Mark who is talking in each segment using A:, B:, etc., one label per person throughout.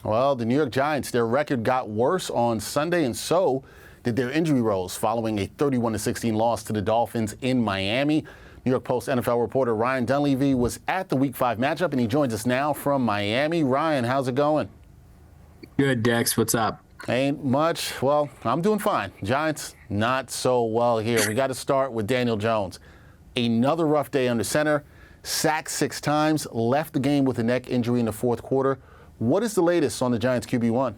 A: Well, the New York Giants, their record got worse on Sunday, and so did their injury woes following a 31-16 loss to the Dolphins in Miami. New York Post NFL reporter Ryan Dunleavy was at the Week 5 matchup, and he joins us now from Miami. Ryan, how's it going?
B: Good, Dex. What's up?
A: Ain't much. Well, I'm doing fine. Giants, not so well here. We got to start with Daniel Jones. Another rough day under center. Sacked 6 times, left the game with a neck injury in the fourth quarter. What is the latest on the Giants QB1?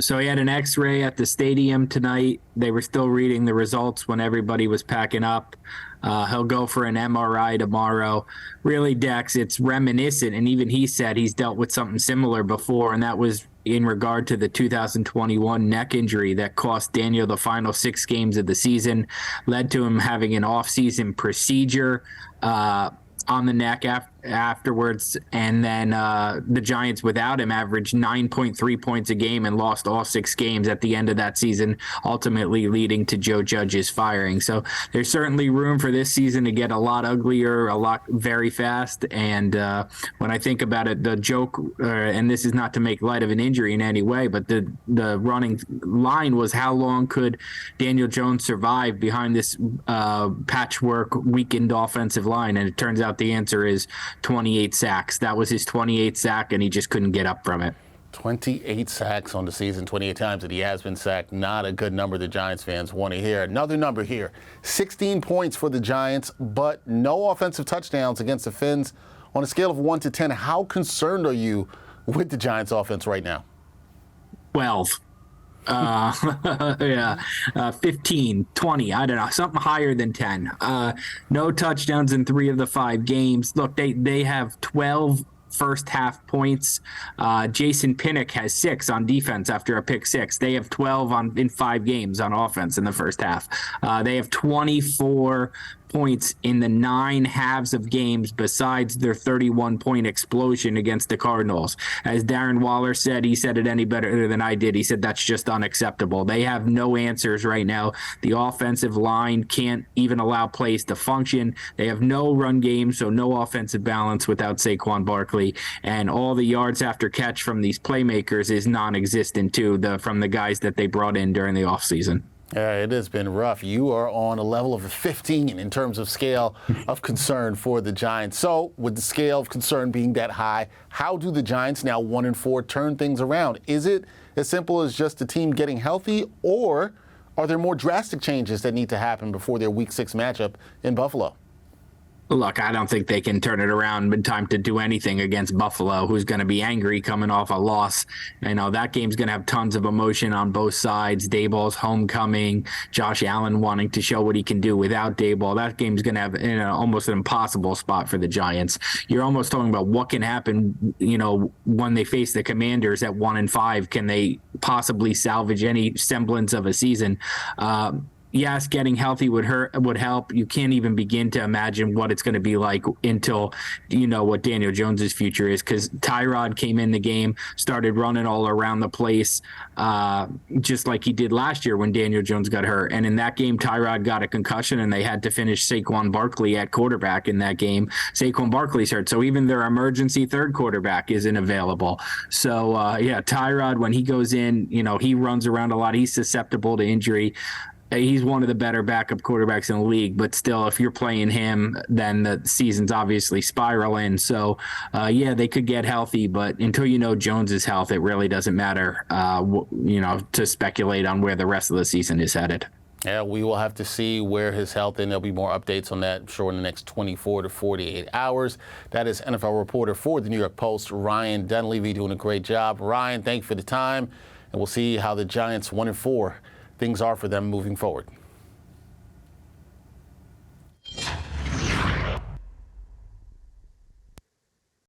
B: So he had an X-ray at the stadium tonight. They were still reading the results when everybody was packing up. He'll go for an MRI tomorrow. Really, Dex, it's reminiscent, and even he said he's dealt with something similar before, and that was in regard to the 2021 neck injury that cost Daniel the final 6 games of the season, led to him having an off-season procedure on the neck afterwards, and then the Giants without him averaged 9.3 points a game and lost all 6 games at the end of that season, ultimately leading to Joe Judge's firing. So there's certainly room for this season to get a lot uglier, a lot very fast. And when I think about it, the joke, and this is not to make light of an injury in any way, but the running line was, how long could Daniel Jones survive behind this patchwork weakened offensive line? And it turns out the answer is 28 sacks. That was his 28th sack, and he just couldn't get up from it.
A: 28 sacks on the season, 28 times that he has been sacked. Not a good number the Giants fans want to hear. Another number here, 16 points for the Giants, but no offensive touchdowns against the Finns. On a scale of 1 to 10, how concerned are you with the Giants offense right now?
B: 12. 15, 20, I don't know, something higher than 10. No touchdowns in 3 of the 5 games. Look, they have 12 first half points. Jason Pinnock has 6 on defense after a pick 6. They have 12 in 5 games on offense in the first half. They have 24 points in the 9 halves of games besides their 31-point explosion against the Cardinals. As Darren Waller said, he said it any better than I did. He said that's just unacceptable. They have no answers right now. The offensive line can't even allow plays to function. They have no run game, so no offensive balance without Saquon Barkley. And all the yards after catch from these playmakers is non-existent too, from the guys that they brought in during the offseason.
A: Yeah, it has been rough. You are on a level of a 15 in terms of scale of concern for the Giants. So with the scale of concern being that high, how do the Giants, now 1-4, turn things around? Is it as simple as just the team getting healthy, or are there more drastic changes that need to happen before their Week 6 matchup in Buffalo?
B: Look, I don't think they can turn it around in time to do anything against Buffalo, who's going to be angry coming off a loss. You know, that game's going to have tons of emotion on both sides. Daboll's homecoming, Josh Allen wanting to show what he can do without Daboll. That game's going to have almost an impossible spot for the Giants. You're almost talking about what can happen, when they face the Commanders at 1-5. Can they possibly salvage any semblance of a season? Yes, getting healthy would help. You can't even begin to imagine what it's going to be like until you know what Daniel Jones's future is, because Tyrod came in the game, started running all around the place, just like he did last year when Daniel Jones got hurt. And in that game, Tyrod got a concussion, and they had to finish Saquon Barkley at quarterback in that game. Saquon Barkley's hurt, so even their emergency third quarterback isn't available. So, Tyrod, when he goes in, he runs around a lot. He's susceptible to injury. He's one of the better backup quarterbacks in the league, but still, if you're playing him, then the season's obviously spiraling. So, they could get healthy, but until you know Jones's health, it really doesn't matter, to speculate on where the rest of the season is headed.
A: Yeah, we will have to see where his health, and there'll be more updates on that, I'm sure, in the next 24 to 48 hours. That is NFL reporter for the New York Post, Ryan Dunleavy, doing a great job. Ryan, thank you for the time, and we'll see how the Giants 1-4 things are for them moving forward.